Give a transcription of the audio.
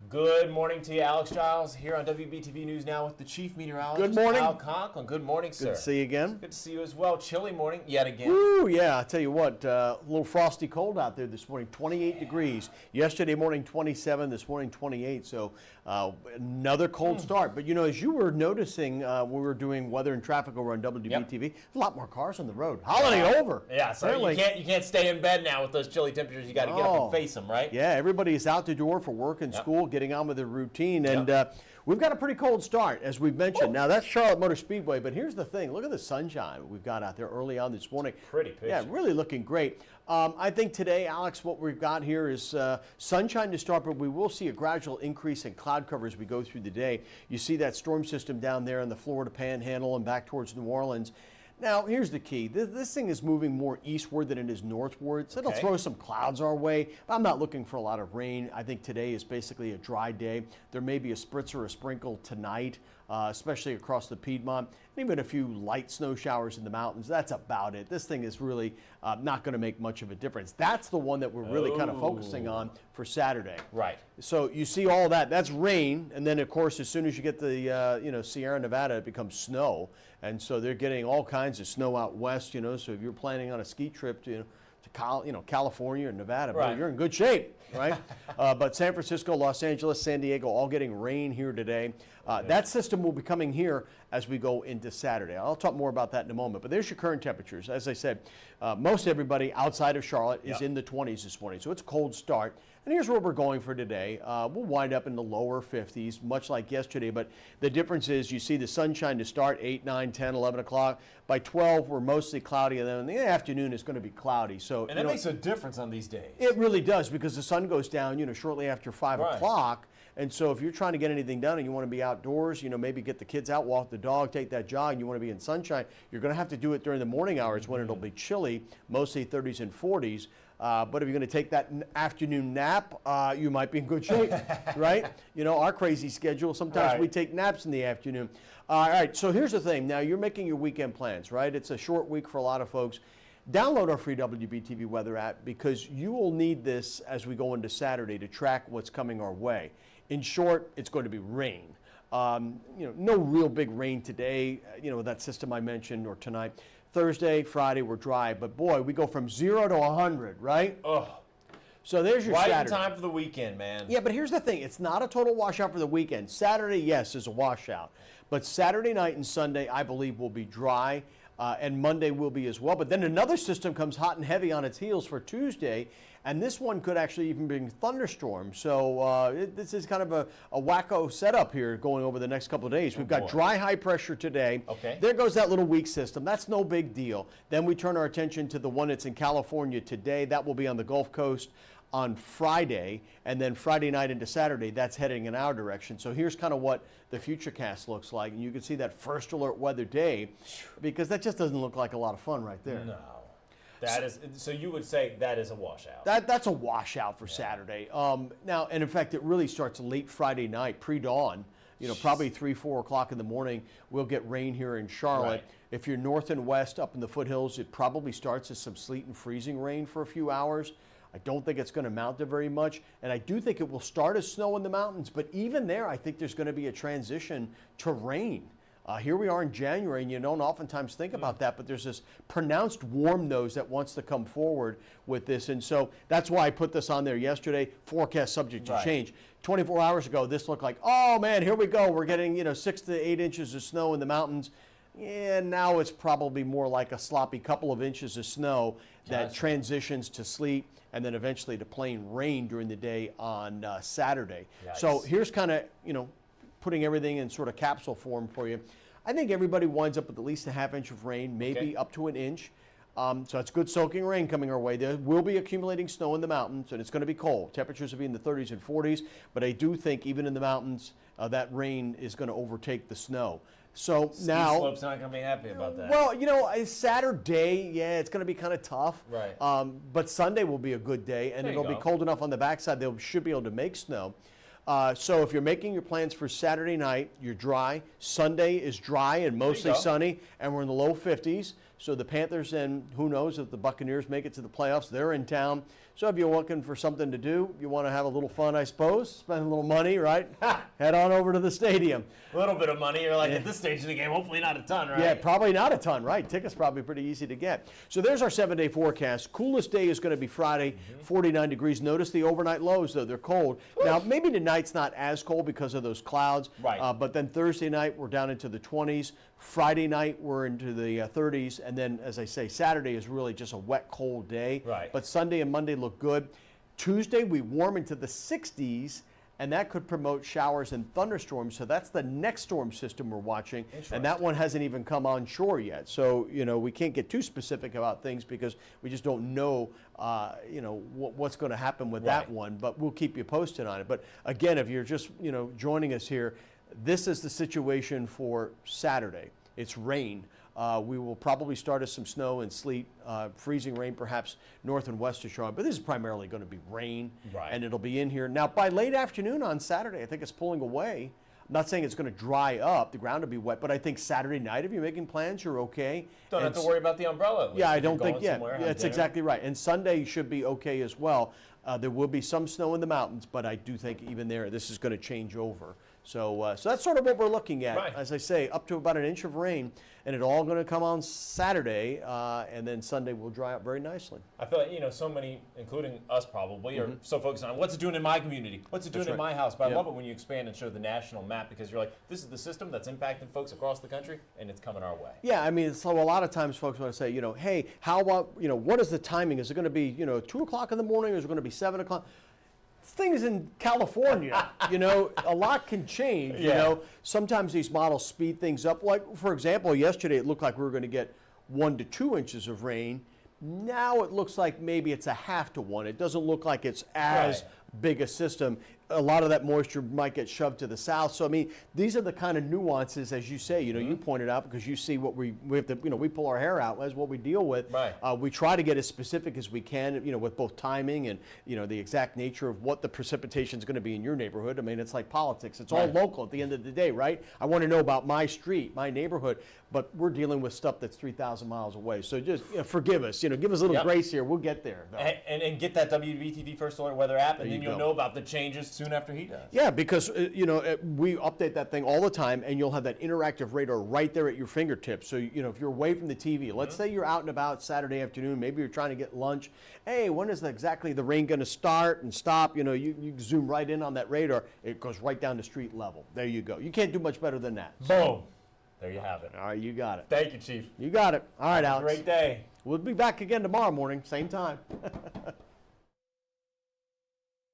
Good morning to you, Alex Giles, here on WBTV News Now with the Chief Meteorologist. Good morning. Conklin. Good morning, sir. Good to see you again. Good to see you as well. Chilly morning yet again. Woo, yeah, I tell you what, a little frosty cold out there this morning, 28 degrees. Yesterday morning, 27, this morning, 28, so another cold start. But, you know, as you were noticing when we were doing weather and traffic over on WBTV, a lot more cars on the road. Holiday over. Yeah, so you can't stay in bed now with those chilly temperatures. You got to get up and face them, right? Yeah, everybody is out the door for work and school, getting on with their routine, and we've got a pretty cold start, as we've mentioned. Now, that's Charlotte Motor Speedway, but here's the thing. Look at the sunshine we've got out there early on this morning. Pretty picture. Yeah, really looking great. I think today, Alex, what we've got here is sunshine to start, but we will see a gradual increase in cloud cover as we go through the day. You see that storm system down there in the Florida Panhandle and back towards New Orleans. Now, here's the key. This thing is moving more eastward than it is northward, so it'll throw some clouds our way, but I'm not looking for a lot of rain. I think today is basically a dry day. There may be a spritz or a sprinkle tonight, especially across the Piedmont, and even a few light snow showers in the mountains. That's about it. This thing is really not going to make much of a difference. That's the one that we're really kind of focusing on for Saturday. Right. So you see all that. That's rain, and then, of course, as soon as you get the Sierra Nevada, it becomes snow. And so they're getting all kinds of snow out west, you know, so if you're planning on a ski trip to California or Nevada, boy, you're in good shape, right? But San Francisco, Los Angeles, San Diego, all getting rain here today. That system will be coming here as we go into Saturday. I'll talk more about that in a moment, but there's your current temperatures. As I said, most everybody outside of Charlotte is in the 20s this morning, so it's a cold start. And here's where we're going for today. We'll wind up in the lower 50s, much like yesterday, but the difference is you see the sunshine to start 8, 9, 10, 11 o'clock. By 12, we're mostly cloudy, and then in the afternoon it's going to be cloudy. So, and that makes a difference on these days. It really does, because the sun goes down, shortly after 5 o'clock. And so if you're trying to get anything done and you want to be outdoors, maybe get the kids out, walk the dog, take that jog, and you want to be in sunshine, you're going to have to do it during the morning hours when it'll be chilly, mostly 30s and 40s. But if you're going to take that afternoon nap, you might be in good shape, right? Our crazy schedule, sometimes we take naps in the afternoon. All right, so here's the thing. Now, you're making your weekend plans, right? It's a short week for a lot of folks. Download our free WBTV weather app, because you will need this as we go into Saturday to track what's coming our way. In short, it's going to be rain. No real big rain today, with that system I mentioned, or tonight. Thursday, Friday, we're dry, but boy, we go from 0 to 100, right? Ugh. So there's your Saturday. Right in time for the weekend, man. Yeah, but here's the thing. It's not a total washout for the weekend. Saturday, yes, is a washout. But Saturday night and Sunday, I believe, will be dry, and Monday will be as well. But then another system comes hot and heavy on its heels for Tuesday, and this one could actually even bring thunderstorms. So this is kind of a wacko setup here going over the next couple of days. We've got dry high pressure today. Okay. There goes that little weak system. That's no big deal. Then we turn our attention to the one that's in California today. That will be on the Gulf Coast on Friday, and then Friday night into Saturday, that's heading in our direction. So here's kind of what the futurecast looks like, and you can see that first alert weather day, because that just doesn't look like a lot of fun right there. No. So you would say that is a washout. That's a washout for Saturday. Now, and in fact, it really starts late Friday night, pre-dawn. Probably 3, 4 o'clock in the morning, we'll get rain here in Charlotte. Right. If you're north and west up in the foothills, it probably starts as some sleet and freezing rain for a few hours. I don't think it's going to mount to very much, and I do think it will start as snow in the mountains, but even there, I think there's going to be a transition to rain. Here we are in January, and you don't oftentimes think about that, but there's this pronounced warm nose that wants to come forward with this, and so that's why I put this on there yesterday. Forecast subject to change. 24 hours ago, this looked like, oh man, here we go. We're getting 6 to 8 inches of snow in the mountains. Yeah, now it's probably more like a sloppy couple of inches of snow that transitions to sleet and then eventually to plain rain during the day on Saturday. Yikes. So here's kind of, putting everything in sort of capsule form for you. I think everybody winds up with at least a ½ inch of rain, maybe up to an inch. So it's good soaking rain coming our way. There will be accumulating snow in the mountains, and it's going to be cold. Temperatures will be in the 30s and 40s, but I do think even in the mountains, that rain is going to overtake the snow. So now, Ski Slope's not going to be happy about that. Well, Saturday, yeah, it's going to be kind of tough. Right. But Sunday will be a good day, and it'll be cold enough on the backside they should be able to make snow. So if you're making your plans for Saturday night, you're dry. Sunday is dry and mostly sunny, and we're in the low 50s. So the Panthers, and who knows if the Buccaneers make it to the playoffs, they're in town. So if you're looking for something to do, you want to have a little fun, I suppose, spend a little money, right? Head on over to the stadium. A little bit of money. You're like, at this stage of the game, hopefully not a ton, right? Yeah, probably not a ton, right? Tickets probably pretty easy to get. So there's our 7-day forecast. Coolest day is going to be Friday, 49 degrees. Notice the overnight lows, though. They're cold. Now, maybe tonight's not as cold because of those clouds. Right. But then Thursday night, we're down into the 20s. Friday night, we're into the 30s. And then, as I say, Saturday is really just a wet, cold day. Right. But Sunday and Monday look good. Tuesday, we warm into the 60s. And that could promote showers and thunderstorms. So that's the next storm system we're watching. And that one hasn't even come on shore yet. So, we can't get too specific about things because we just don't know, what's going to happen with that one. But we'll keep you posted on it. But again, if you're just, joining us here, this is the situation for Saturday. It's rain. We will probably start as some snow and sleet, freezing rain perhaps north and west of Charlotte, but this is primarily going to be rain, and it'll be in here. Now, by late afternoon on Saturday, I think it's pulling away. I'm not saying it's going to dry up, the ground will be wet, but I think Saturday night, if you're making plans, you're okay. Don't have to worry about the umbrella. Yeah, I don't think, that's exactly right. And Sunday should be okay as well. There will be some snow in the mountains, but I do think even there, this is going to change over. So that's sort of what we're looking at. As I say, up to about an inch of rain, and it's all going to come on Saturday, and then Sunday will dry up very nicely. I feel like, so many, including us probably, are so focused on what's it doing in my community, what's it doing in my house. But I love it when you expand and show the national map because you're like, this is the system that's impacting folks across the country, and it's coming our way. Yeah, I mean, so a lot of times folks want to say, hey, how about, what is the timing? Is it going to be, 2 o'clock in the morning, or is it going to be 7 o'clock? Things in California, a lot can change, Sometimes these models speed things up. Like, for example, yesterday it looked like we were going to get 1 to 2 inches of rain. Now it looks like maybe it's a 0.5 to 1. It doesn't look like it's as big a system. A lot of that moisture might get shoved to the south. So, I mean, these are the kind of nuances, as you say, you pointed out, because you see what we have to, we pull our hair out as what we deal with. We try to get as specific as we can, with both timing and, the exact nature of what the precipitation is going to be in your neighborhood. I mean, it's like politics. It's all local at the end of the day, right? I want to know about my street, my neighborhood, but we're dealing with stuff that's 3,000 miles away. So just forgive us, give us a little grace here. We'll get there. And get that WBTV First Alert Weather app, and then you'll know about the changes soon after he does. Yeah, because, we update that thing all the time, and you'll have that interactive radar right there at your fingertips. So, if you're away from the TV, let's say you're out and about Saturday afternoon, maybe you're trying to get lunch. Hey, when is exactly the rain going to start and stop? You zoom right in on that radar. It goes right down to street level. There you go. You can't do much better than that. Boom. There you have it. All right, you got it. Thank you, Chief. You got it. All right, Alex. Great day. We'll be back again tomorrow morning, same time.